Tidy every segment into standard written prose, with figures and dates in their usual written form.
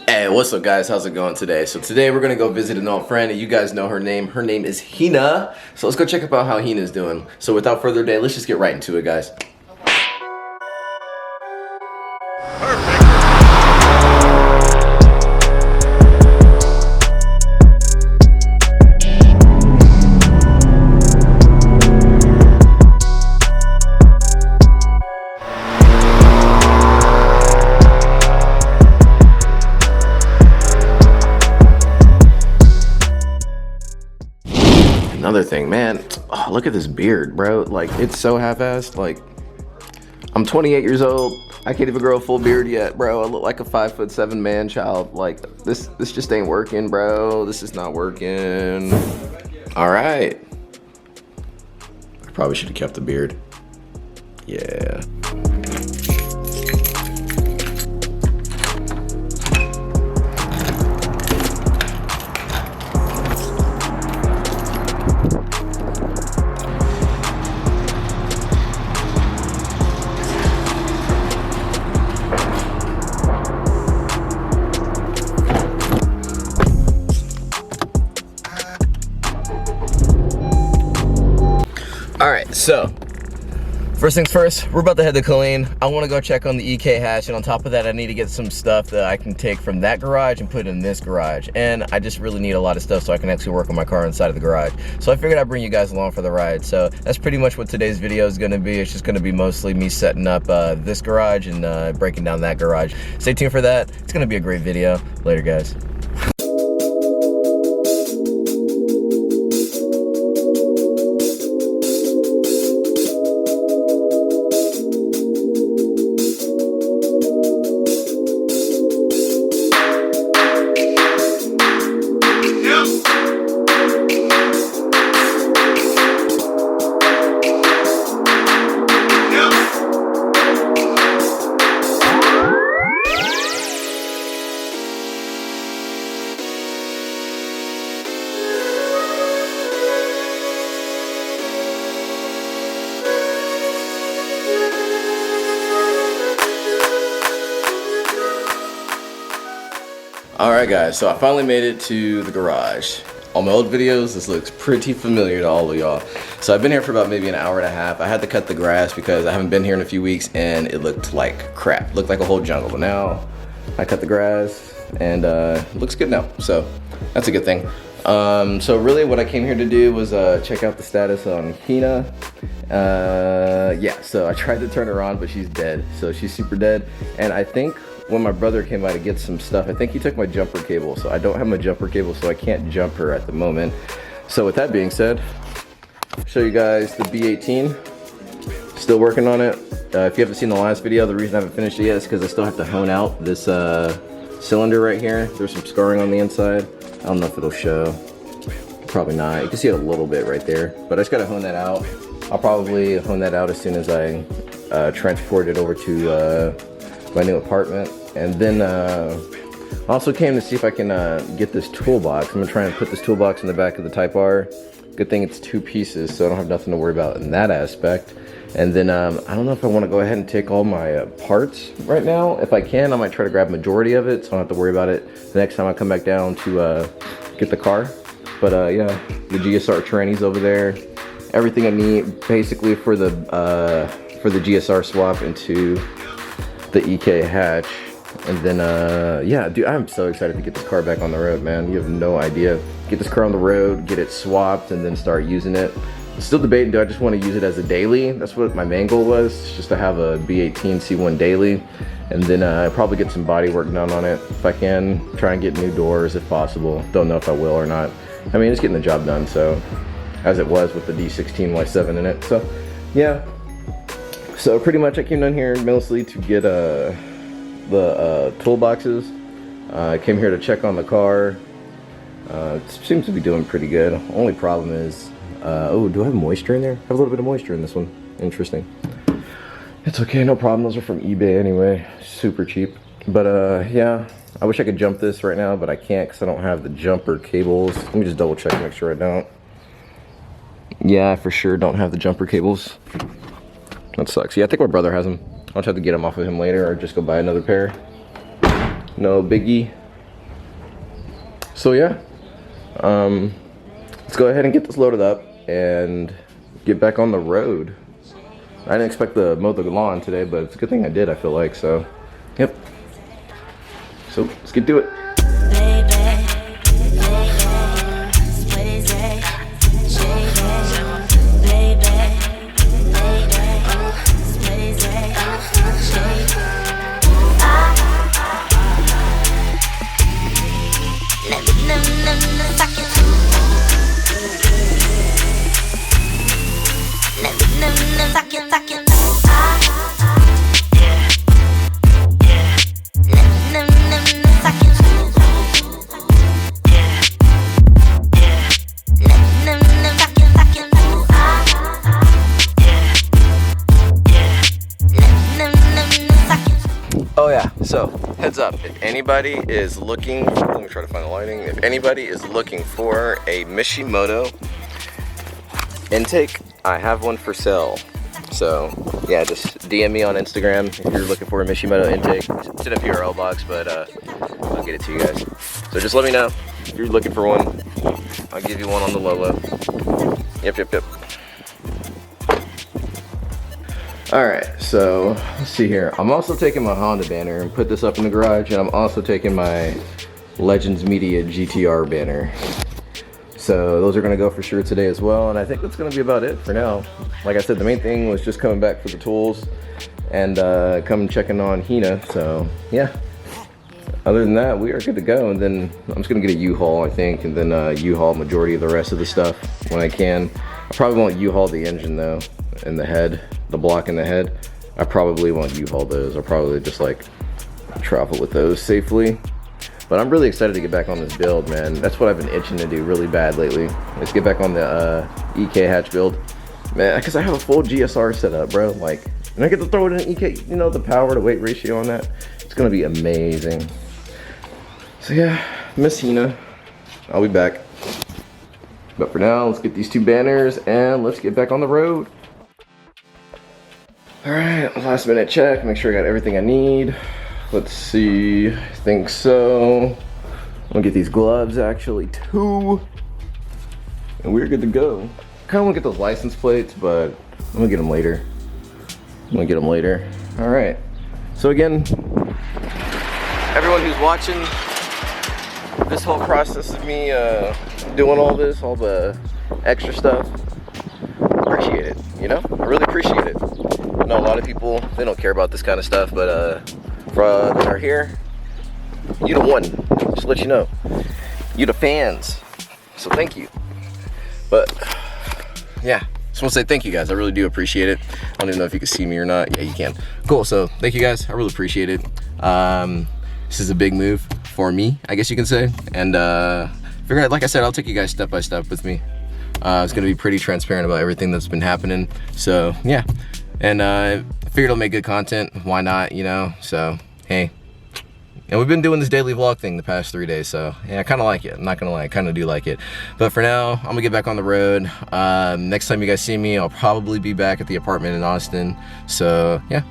Hey, what's up guys? How's it going today? So today we're gonna go visit an old friend and you guys know her name. Her name is Hina. So let's go check out how Hina's doing. So without further ado, let's just get right into it, guys. Another thing, man, oh, look at this beard, bro. Like, it's so half-assed. Like, I'm 28 years old. I can't even grow a full beard yet, bro. I look like a 5'7" man child. Like, this just ain't working, bro. This is not working. All right. I probably should have kept the beard. Yeah. All right, so first things first, we're about to head to Colleen. I want to go check on the EK hatch, and on top of that, I need to get some stuff that I can take from that garage and put in this garage. And I just really need a lot of stuff so I can actually work on my car inside of the garage. So I figured I'd bring you guys along for the ride. So that's pretty much what today's video is going to be. It's just going to be mostly me setting up this garage and breaking down that garage. Stay tuned for that. It's going to be a great video. Later, guys. Alright guys, so I finally made it to the garage. On my old videos, this looks pretty familiar to all of y'all. So I've been here for about maybe an hour and a half. I had to cut the grass because I haven't been here in a few weeks and it looked like crap. It looked like a whole jungle, but now I cut the grass and it looks good now. So that's a good thing. So really what I came here to do was check out the status on Hina. Yeah, so I tried to turn her on, but she's dead. So she's super dead. And I think when my brother came by to get some stuff, I think he took my jumper cable. So I don't have my jumper cable, so I can't jump her at the moment. So with that being said, I'll show you guys the B18. Still working on it. If you haven't seen the last video, the reason I haven't finished it yet is because I still have to hone out this cylinder right here. There's some scarring on the inside. I don't know if it'll show. Probably not. You can see it a little bit right there, but I just gotta hone that out. I'll probably hone that out as soon as I transport it over to my new apartment. And then I also came to see if I can get this toolbox. I'm gonna try and put this toolbox in the back of the Type R. Good thing it's 2 pieces, so I don't have nothing to worry about in that aspect. And then I don't know if I want to go ahead and take all my parts right now. If I can, I might try to grab majority of it so I don't have to worry about it the next time I come back down to get the car. But yeah, the GSR trannies over there. Everything I need basically for the GSR swap into the EK hatch. And then yeah, dude, I'm so excited to get this car back on the road, man. You have no idea. Get this car on the road, get it swapped, and then start using it. I'm still debating, do I just want to use it as a daily? That's what my main goal was, just to have a B18 C1 daily. And then probably get some body work done on it if I can. Try and get new doors if possible. Don't know if I will or not. I mean, it's getting the job done, so, as it was with the D16Y7 in it. So yeah, so pretty much I came down here mostly to get the toolboxes. I came here to check on the car. It seems to be doing pretty good. Only problem is, oh, do I have moisture in there? I have a little bit of moisture in this one. Interesting. It's okay, no problem. Those are from eBay anyway. Super cheap. But yeah, I wish I could jump this right now, but I can't because I don't have the jumper cables. Let me just double check, make sure I don't. Yeah, I for sure don't have the jumper cables. That sucks. Yeah, I think my brother has them. I'll just have to get them off of him later or just go buy another pair. No biggie. So yeah, let's go ahead and get this loaded up and get back on the road. I didn't expect to mow the lawn today, but it's a good thing I did, I feel like, so, yep. So, let's get to it. Oh yeah, so heads up, if anybody is looking for, let me try to find the lighting. If anybody is looking for a Mishimoto intake, I have one for sale. So yeah, just DM me on Instagram if you're looking for a Mishimoto intake. It's in a PRL box, but I'll get it to you guys. So just let me know if you're looking for one. I'll give you one on the low low. Yep. Alright, so let's see here. I'm also taking my Honda banner and put this up in the garage, and I'm also taking my Legends Media GTR banner. So those are gonna go for sure today as well, and I think that's gonna be about it for now. Like I said, the main thing was just coming back for the tools and come checking on Hina, so yeah. Other than that, we are good to go, and then I'm just gonna get a U-Haul, I think, and then U-Haul majority of the rest of the stuff when I can. I probably won't U-Haul the engine though, and the head, the block in the head. I probably won't U-Haul those. I'll probably just like travel with those safely. But I'm really excited to get back on this build, man. That's what I've been itching to do really bad lately. Let's get back on the EK hatch build. Man, because I have a full GSR set up, bro. Like, and I get to throw it in an EK, you know, the power to weight ratio on that. It's gonna be amazing. So yeah, Miss Hina, I'll be back. But for now, let's get these two banners and let's get back on the road. All right, last minute check, make sure I got everything I need. Let's see, I think so. I'm gonna get these gloves actually too. And we're good to go. Kinda wanna get those license plates, but I'm gonna get them later. All right, so again, everyone who's watching this whole process of me doing all this, all the extra stuff, appreciate it, you know? I really appreciate it. I know a lot of people, they don't care about this kind of stuff, but for that are here, you the one, just to let you know. You the fans, so thank you. But yeah, just want to say thank you guys. I really do appreciate it. I don't even know if you can see me or not. Yeah, you can. Cool, so thank you guys. I really appreciate it. This is a big move for me, I guess you can say. And figured, like I said, I'll take you guys step by step with me. It's gonna be pretty transparent about everything that's been happening. So yeah, and I figured I'll make good content. Why not, you know? So hey, and we've been doing this daily vlog thing the past 3 days, so yeah, I kind of like it. I'm not gonna lie, I kind of do like it. But for now, I'm gonna get back on the road. Next time you guys see me, I'll probably be back at the apartment in Austin. So yeah.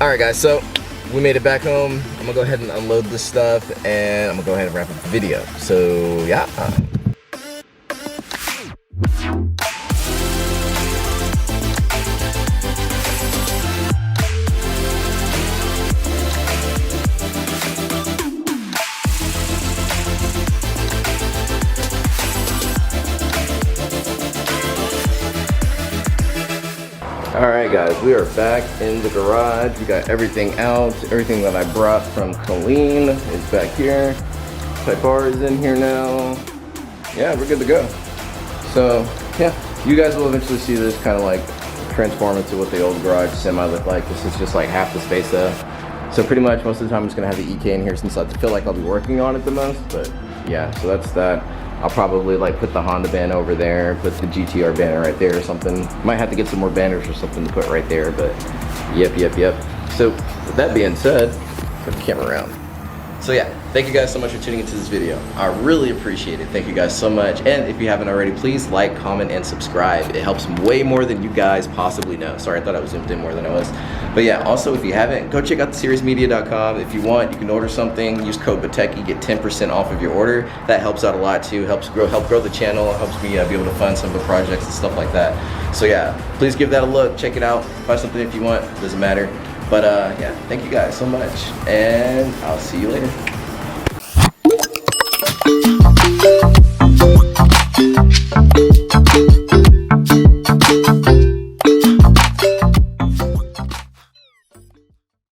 All right, guys. So we made it back home. I'm gonna go ahead and unload this stuff, and I'm gonna go ahead and wrap up the video. So yeah. Alright guys, we are back in the garage. We got everything out. Everything that I brought from Colleen is back here. Type R is in here now. Yeah, we're good to go. So yeah, you guys will eventually see this kind of like transform into what the old garage semi looked like. This is just like half the space though. So pretty much most of the time I'm just gonna have the EK in here since I feel like I'll be working on it the most. But yeah, so that's that. I'll probably like put the Honda banner over there, put the GTR banner right there or something. Might have to get some more banners or something to put right there, but yep. So with that being said, put the camera around. So yeah, thank you guys so much for tuning into this video. I really appreciate it. Thank you guys so much. And if you haven't already, please like, comment, and subscribe. It helps way more than you guys possibly know. Sorry, I thought I was zoomed in more than I was. But yeah, also if you haven't, go check out theseriousmedia.com. If you want, you can order something, use code BATECHI, get 10% off of your order. That helps out a lot too, help grow the channel, helps me be able to fund some of the projects and stuff like that. So yeah, please give that a look, check it out, buy something if you want, doesn't matter. But yeah, thank you guys so much, and I'll see you later.